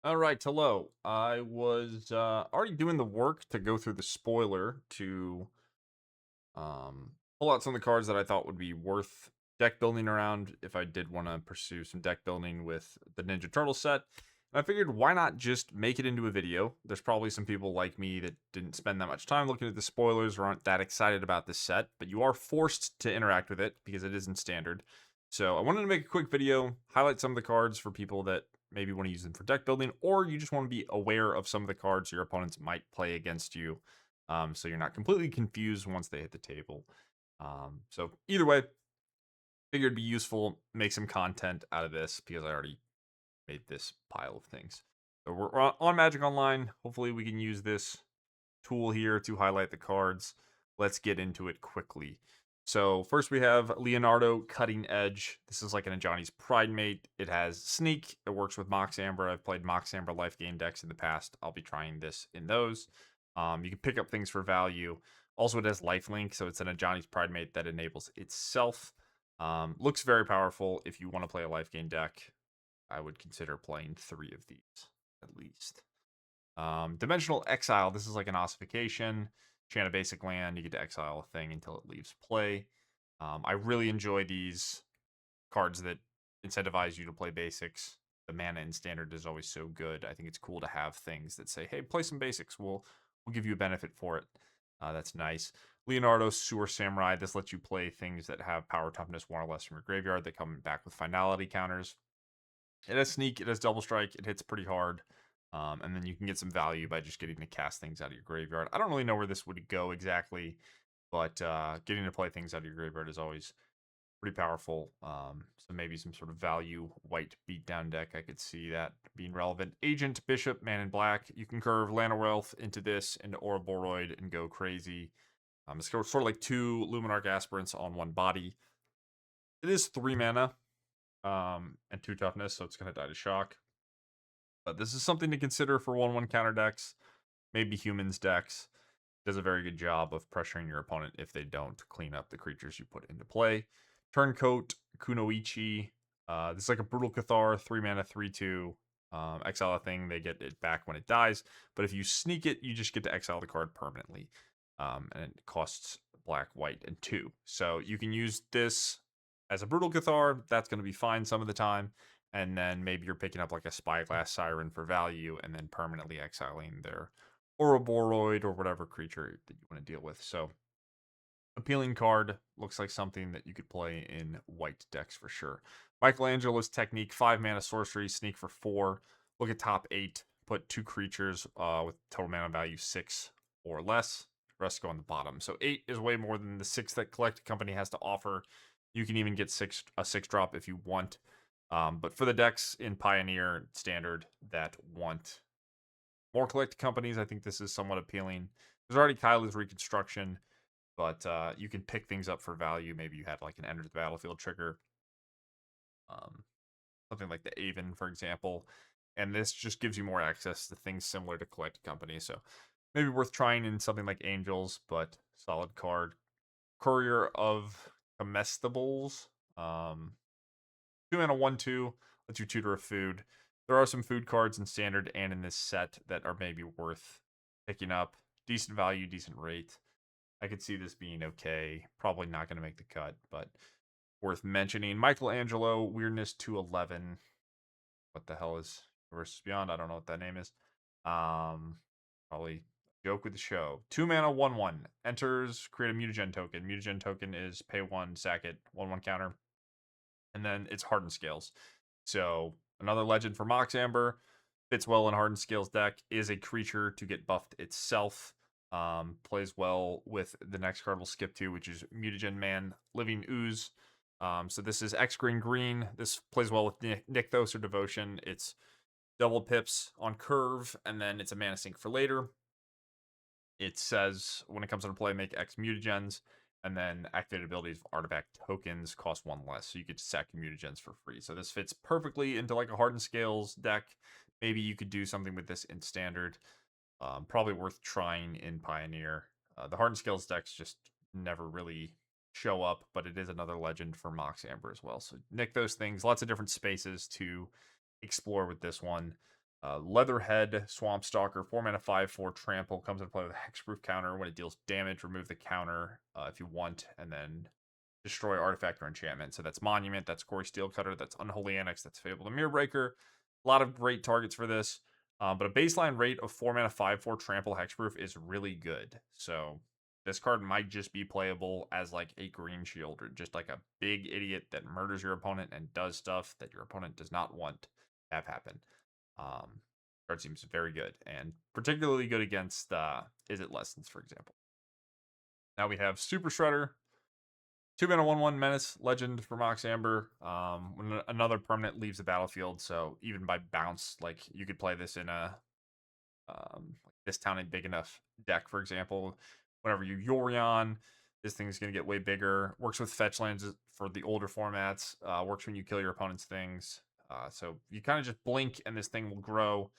All right, hello. I was already doing the work to go through the spoiler to pull out some of the cards that I thought would be worth deck building around if I did want to pursue some deck building with the Ninja Turtle set. And I figured why not just make it into a video? There's probably some people like me that didn't spend that much time looking at the spoilers or aren't that excited about this set, but you are forced to interact with it because it isn't standard. So I wanted to make a quick video, highlight some of the cards for people that maybe want to use them for deck building, or you just want to be aware of some of the cards your opponents might play against you, so you're not completely confused once they hit the table. So either way, figured it'd be useful, make some content out of this because I already made this pile of things. So we're on Magic Online. Hopefully we can use this tool here to highlight the cards. Let's get into it quickly. So first we have Leonardo Cutting Edge. This is like an Ajani's Pride Mate. It has Sneak. It works with Mox Amber. I've played Mox Amber life gain decks in the past. I'll be trying this in those. You can pick up things for value. Also, it has lifelink, so it's an Ajani's Pride Mate that enables itself. Looks very powerful. If you want to play a life gain deck, I would consider playing 3 of these at least. Dimensional Exile. This is like an ossification. Chant a basic land. You get to exile a thing until it leaves play. I really enjoy these cards that incentivize you to play basics. The mana in standard is always so good. I think it's cool to have things that say, "Hey, play some basics. We'll give you a benefit for it." That's nice. Leonardo Sewer Samurai. This lets you play things that have power toughness 1 or less from your graveyard that come back with finality counters. It has sneak, it has double strike, it hits pretty hard. And then you can get some value by just getting to cast things out of your graveyard. I don't really know where this would go exactly, but getting to play things out of your graveyard is always pretty powerful. So maybe some sort of value white beatdown deck. I could see that being relevant. Agent, Bishop, Man in Black. You can curve Lana Wealth into this, into Ouroboros, and go crazy. It's sort of like 2 Luminarch Aspirants on 1 body. It is 3 mana and 2 toughness, so it's going to die to shock. But this is something to consider for 1/1 counter decks, maybe humans decks. Does a very good job of pressuring your opponent if they don't clean up the creatures you put into play. Turncoat, Kunoichi. This is like a Brutal Cathar, 3 mana, 3/2. Exile a thing, they get it back when it dies. But if you sneak it, you just get to exile the card permanently. And it costs black, white, and 2. So you can use this as a Brutal Cathar. That's going to be fine some of the time. And then maybe you're picking up like a Spyglass Siren for value and then permanently exiling their Ouroboros or whatever creature that you want to deal with. So, appealing card. Looks like something that you could play in white decks for sure. Michelangelo's Technique, 5 mana sorcery, sneak for 4. Look at top 8. Put 2 creatures with total mana value 6 or less. The rest go on the bottom. So 8 is way more than the 6 that Collected Company has to offer. You can even get a 6 drop if you want. But for the decks in Pioneer Standard that want more Collected Companies, I think this is somewhat appealing. There's already Kyla's Reconstruction, but you can pick things up for value. Maybe you had like an Enter the Battlefield trigger, um, something like the Avon, for example. And this just gives you more access to things similar to Collected Companies. So maybe worth trying in something like Angels, but solid card. Courier of Comestibles. 2 mana 1/2 lets you tutor a food. There are some food cards in standard and in this set that are maybe worth picking up. Decent value, decent rate. I could see this being okay. Probably not going to make the cut, but worth mentioning. Michelangelo, Weirdness 211. What the hell is Versus Beyond? I don't know what that name is. Probably joke with the show. 2 mana, 1/1. Enters, create a mutagen token. Mutagen token is pay 1, sack it, 1/1 counter. And then it's Hardened Scales. So another legend for Mox Amber. Fits well in Hardened Scales deck. Is a creature to get buffed itself. Plays well with the next card we'll skip to, which is Mutagen Man, Living Ooze. So this is X green green. This plays well with Nykthos or Devotion. It's double pips on curve, and then it's a mana sink for later. It says when it comes into play, make X mutagens, and then activated abilities of artifact tokens cost 1 less, so you get to sack your mutagens for free. So this fits perfectly into like a Hardened Scales deck. Maybe you could do something with this in standard. Probably worth trying in Pioneer. The Hardened Scales decks just never really show up, but it is another legend for Mox Amber as well. So nick those things. Lots of different spaces to explore with this one. Leatherhead, Swamp Stalker, 4 mana 5/4 trample, comes into play with a hexproof counter. When it deals damage, remove the counter if you want, and then destroy artifact or enchantment. So that's Monument, that's Quarry Steelcutter, that's Unholy Annex, that's Fable the Mirror Breaker. A lot of great targets for this. But a baseline rate of 4 mana 5/4 trample hexproof is really good. So this card might just be playable as like a green shield or just like a big idiot that murders your opponent and does stuff that your opponent does not want to have happen. Card seems very good and particularly good against Is It Lessons, for example. Now we have Super Shredder, 2 mana 1/1 menace legend for Mox Amber. When another permanent leaves the battlefield, so even by bounce, like you could play this in a this town ain't big enough deck, for example. Whenever you Yorion, this thing's gonna get way bigger. Works with fetch lands for the older formats. Works when you kill your opponent's things. So you kind of just blink and this thing will grow.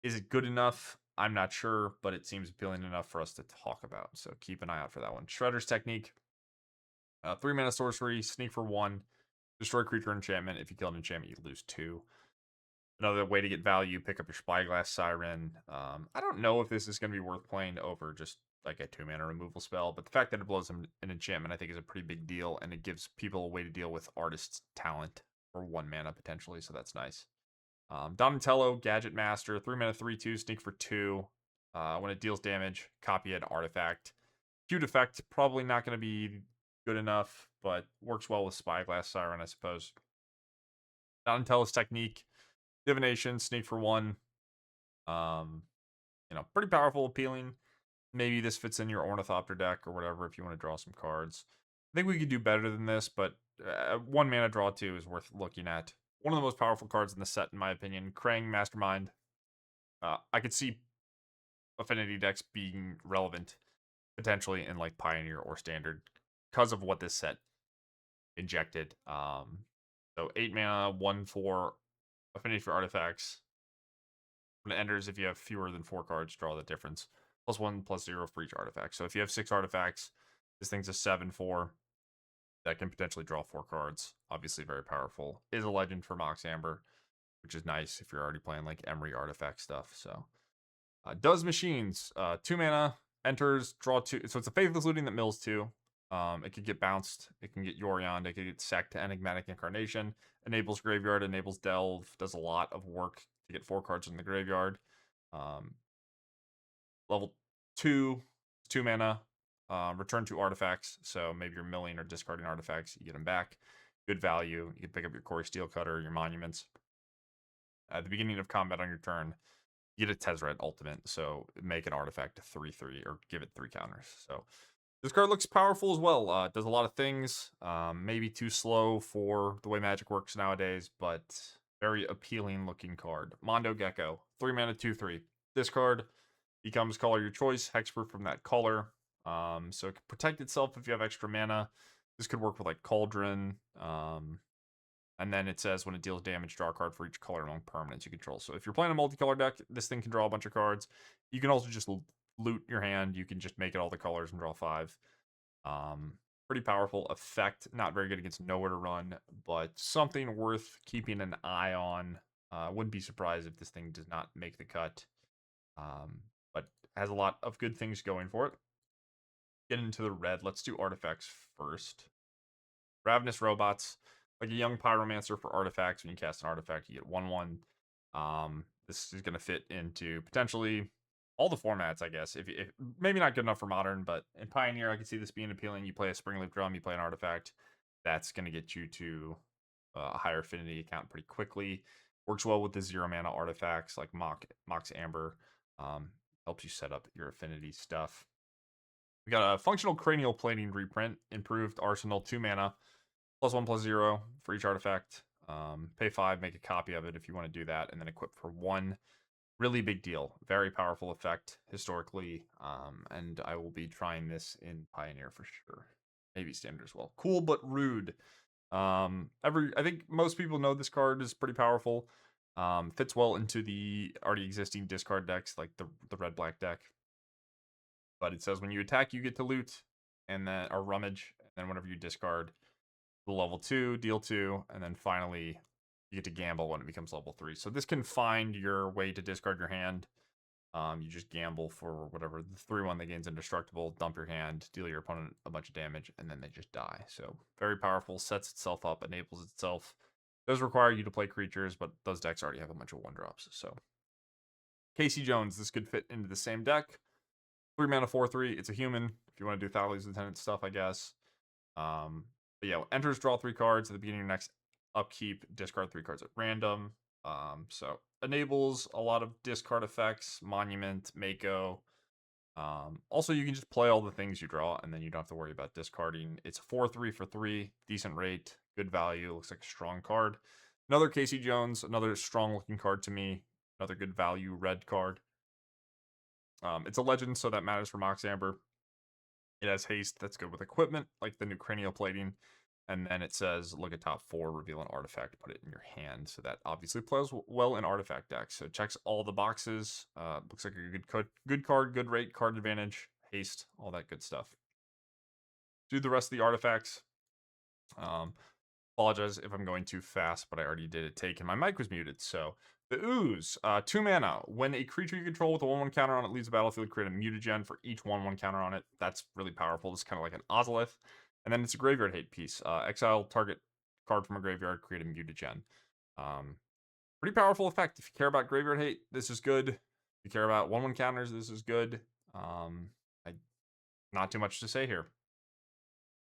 Is it good enough? I'm not sure, but it seems appealing enough for us to talk about. So keep an eye out for that one. Shredder's Technique. 3 mana sorcery, sneak for 1, destroy creature enchantment. If you kill an enchantment, you lose 2. Another way to get value, pick up your Spyglass Siren. I don't know if this is going to be worth playing over just like a 2 mana removal spell, but the fact that it blows an enchantment I think is a pretty big deal, and it gives people a way to deal with artist's talent for 1 mana potentially, so that's nice. Donatello, Gadget Master, 3 mana 3/2, sneak for 2. When it deals damage, copy an artifact. Cute effect, probably not going to be good enough, but works well with Spyglass Siren, I suppose. Donatello's Technique, Divination, sneak for 1. Um, pretty powerful, appealing. Maybe this fits in your Ornithopter deck or whatever if you want to draw some cards. I think we could do better than this, but 1 mana draw 2 is worth looking at. One of the most powerful cards in the set, in my opinion. Krang, Mastermind. I could see Affinity decks being relevant potentially in like Pioneer or Standard because of what this set injected. So 8 mana, 1/4 Affinity for artifacts. When it enters, if you have fewer than 4 cards, draw the difference. +1/+0 for each artifact. So if you have 6 artifacts, this thing's a 7/4 that can potentially draw 4 cards. Obviously very powerful. Is a legend for Mox Amber, which is nice if you're already playing like Emery artifact stuff. So does machines, 2 mana, enters, draw 2. So it's a Faithless Looting that mills 2. It could get bounced. It can get Yorion. It could get sacked to Enigmatic Incarnation. Enables Graveyard. Enables Delve. Does a lot of work to get 4 cards in the graveyard. Level 2, 2 mana. Return 2 artifacts. So maybe you're milling or discarding artifacts. You get them back. Good value. You can pick up your Quarry Steelcutter, your monuments. At the beginning of combat on your turn, you get a Tezzeret ultimate. So make an artifact a 3/3 or give it 3 counters. So this card looks powerful as well. Does a lot of things. Maybe too slow for the way Magic works nowadays, but very appealing looking card. Mondo Gecko, 3 mana, 2/3. This card becomes color your choice, hexproof from that color. So it can protect itself if you have extra mana. This could work with like Cauldron. And then it says when it deals damage, draw a card for each color among permanents you control. So if you're playing a multicolor deck, this thing can draw a bunch of cards. You can also just loot your hand. You can just make it all the colors and draw 5. Pretty powerful effect. Not very good against Nowhere to Run, but something worth keeping an eye on. Wouldn't be surprised if this thing does not make the cut. But has a lot of good things going for it. Get into the red. Let's do artifacts first. Ravenous Robots. Like a young Pyromancer for artifacts. When you cast an artifact, you get 1/1. This is going to fit into potentially all the formats, I guess. If maybe not good enough for Modern, but in Pioneer, I can see this being appealing. You play a Springleaf Drum, you play an artifact. That's going to get you to a higher affinity account pretty quickly. Works well with the 0 mana artifacts like Mox Amber. Helps you set up your affinity stuff. We got a Functional Cranial Plating reprint. Improved Arsenal, 2 mana. +1/+0 for each artifact. Pay 5, make a copy of it if you want to do that, and then equip for 1. Really big deal. Very powerful effect historically, and I will be trying this in Pioneer for sure. Maybe Standard as well. Cool but rude. I think most people know this card is pretty powerful. Fits well into the already existing discard decks, like the red-black deck. But it says when you attack, you get to loot, and then or rummage, and then whenever you discard, level 2, deal 2, and then finally You get to gamble when it becomes level 3. So this can find your way to discard your hand. You just gamble for whatever the 3/1 that gains indestructible, dump your hand, deal your opponent a bunch of damage, and then they just die. So very powerful, sets itself up, enables itself. Does require you to play creatures, but those decks already have a bunch of 1-drops. So Casey Jones, this could fit into the same deck. 3 mana, 4/3. It's a human. If you want to do Thalia's Lieutenant stuff, I guess. But yeah, enters, draw 3 cards at the beginning of your next upkeep, discard 3 cards at random. So enables a lot of discard effects, Monument, Mako. Also, you can just play all the things you draw, and then you don't have to worry about discarding. It's 4/3 for 3, decent rate, good value. Looks like a strong card. Another Casey Jones, another strong looking card to me. Another good value red card. It's a legend, so that matters for Mox Amber. It has haste that's good with equipment, like the new cranial plating. And then it says, look at top 4, reveal an artifact, put it in your hand. So that obviously plays well in artifact decks. So it checks all the boxes. Looks like a good card, good rate, card advantage, haste, all that good stuff. Do the rest of the artifacts. Apologize if I'm going too fast, but I already did it take, and my mic was muted. So the Ooze, 2 mana. When a creature you control with a 1/1 counter on it leaves the battlefield, create a mutagen for each 1/1 counter on it. That's really powerful. It's kind of like an Ozolith. And then it's a graveyard hate piece. Exile target card from a graveyard, create a mutagen. Pretty powerful effect. If you care about graveyard hate, this is good. If you care about 1/1 counters, this is good. Not too much to say here.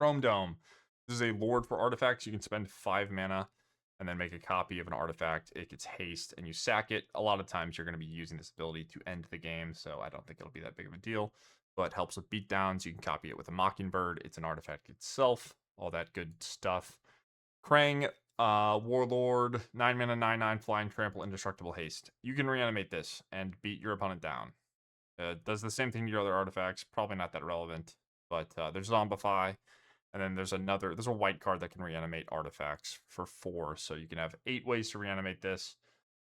Chrome Dome. This is a Lord for artifacts. You can spend 5 mana and then make a copy of an artifact. It gets haste and you sack it. A lot of times you're going to be using this ability to end the game, so I don't think it'll be that big of a deal. But helps with beatdowns. You can copy it with a Mockingbird. It's an artifact itself. All that good stuff. Krang, Warlord, 9 mana, 9/9, flying, trample, indestructible, haste. You can reanimate this and beat your opponent down. Does the same thing to your other artifacts. Probably not that relevant. But there's Zombify. And then there's a white card that can reanimate artifacts for 4. So you can have 8 ways to reanimate this.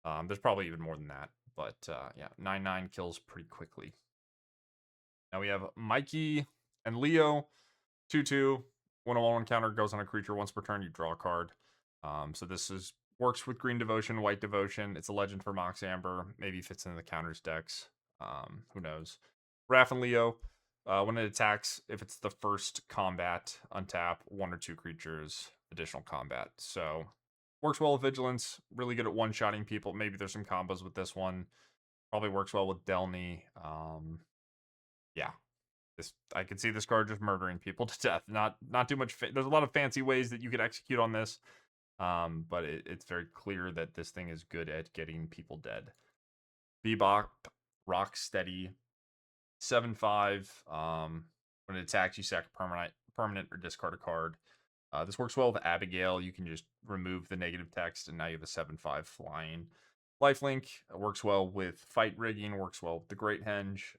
There's probably even more than that. But yeah, 9/9 kills pretty quickly. Now we have Mikey and Leo. 2/2. When a 1/1 counter goes on a creature once per turn, you draw a card. So this works with Green Devotion, White Devotion. It's a legend for Mox Amber. Maybe fits into the counters decks. Who knows? Raph and Leo. When it attacks, if it's the first combat, untap 1 or 2 creatures, additional combat. So works well with Vigilance. Really good at one-shotting people. Maybe there's some combos with this one. Probably works well with Delny. Yeah. I could see this card just murdering people to death. Not too much. There's a lot of fancy ways that you could execute on this, but it's very clear that this thing is good at getting people dead. Bebop, Rock Steady, 7/5. When it attacks, you sack a permanent or discard a card. This works well with Abigail. You can just remove the negative text, and now you have a 7/5 flying. Lifelink works well with Fight Rigging. Works well with the Great Henge.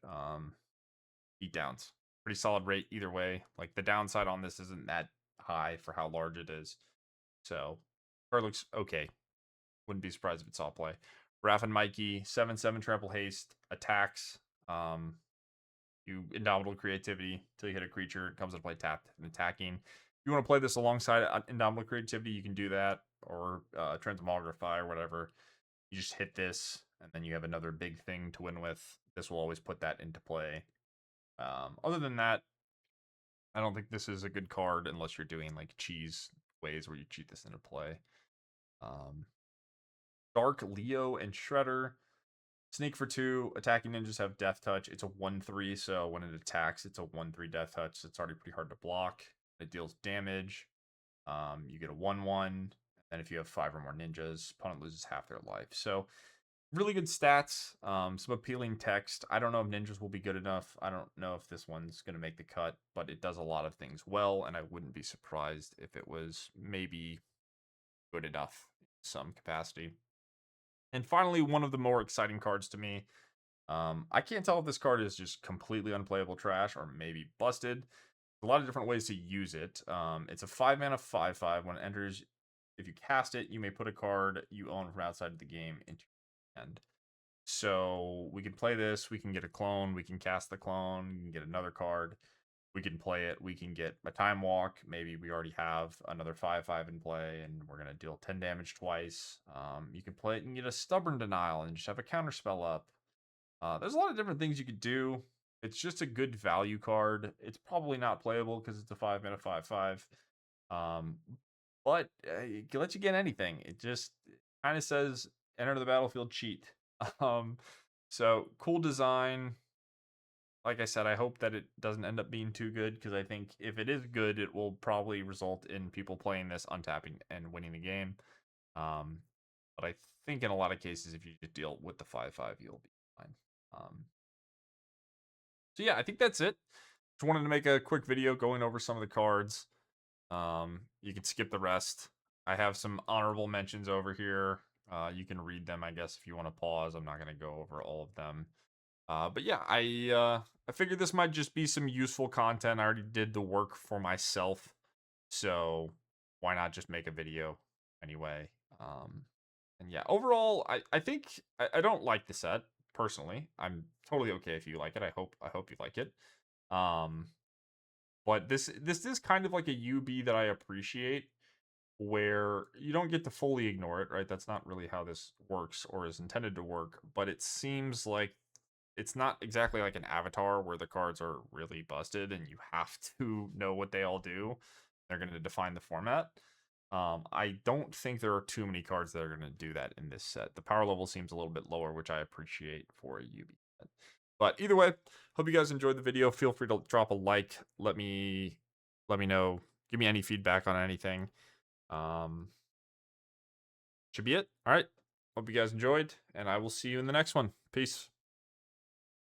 Beatdowns. Pretty solid rate either way. Like the downside on this isn't that high for how large it is. So card looks okay. Wouldn't be surprised if it saw play. Raph and Mikey, 7/7 trample haste, attacks. You Indomitable Creativity till you hit a creature. It comes into play tapped and attacking. If you want to play this alongside Indomitable Creativity, you can do that. Or Transmogrify or whatever. You just hit this, and then you have another big thing to win with. This will always put that into play. Other than that, I don't think this is a good card unless you're doing like cheese ways where you cheat this into play. Dark Leo and Shredder. Sneak for 2. Attacking ninjas have death touch. It's a 1/3, so when it attacks, it's a 1/3 death touch. So it's already pretty hard to block. It deals damage. You get a 1/1. And if you have 5 or more ninjas, opponent loses half their life. So really good stats, some appealing text. I don't know if ninjas will be good enough. I don't know if this one's going to make the cut, but it does a lot of things well, and I wouldn't be surprised if it was maybe good enough in some capacity. And finally, one of the more exciting cards to me. I can't tell if this card is just completely unplayable trash or maybe busted. A lot of different ways to use it. It's a 5 mana 5/5. When it enters, if you cast it, you may put a card you own from outside of the game into your hand. So we can play this, we can get a clone, we can cast the clone, we can get another card. we can play it. We can get a time walk. Maybe we already have another 5/5 in play, and we're gonna deal 10 damage twice. You can play it and get a stubborn denial, and just have a counter spell up. There's a lot of different things you could do. It's just a good value card. It's probably not playable because it's a 5-mana 5/5. Um, but it can let you get anything. It just kind of says enter the battlefield cheat. Um, so cool design. Like I said, I hope that it doesn't end up being too good, because I think if it is good, it will probably result in people playing this, untapping, and winning the game. Um, but I think in a lot of cases, if you just deal with the 5/5, you'll be fine. Um, so yeah, I think that's it. Just wanted to make a quick video going over some of the cards. You can skip the rest. I have some honorable mentions over here. You can read them, I guess, if you want to pause. I'm not going to go over all of them. But yeah, I figured this might just be some useful content. I already did the work for myself, so why not just make a video anyway? And yeah, overall, I think I don't like the set personally. I'm totally okay if you like it. I hope you like it. Um, but this is kind of like a UB that I appreciate, where you don't get to fully ignore it, right? That's not really how this works or is intended to work, but it seems like it's not exactly like an Avatar where the cards are really busted and you have to know what they all do. They're going to define the format. I don't think there are too many cards that are going to do that in this set. The power level seems a little bit lower, which I appreciate for a UB set. But either way, hope you guys enjoyed the video. Feel free to drop a like. Let me know. Give me any feedback on anything. Um, should be it. All right. Hope you guys enjoyed, and I will see you in the next one. Peace.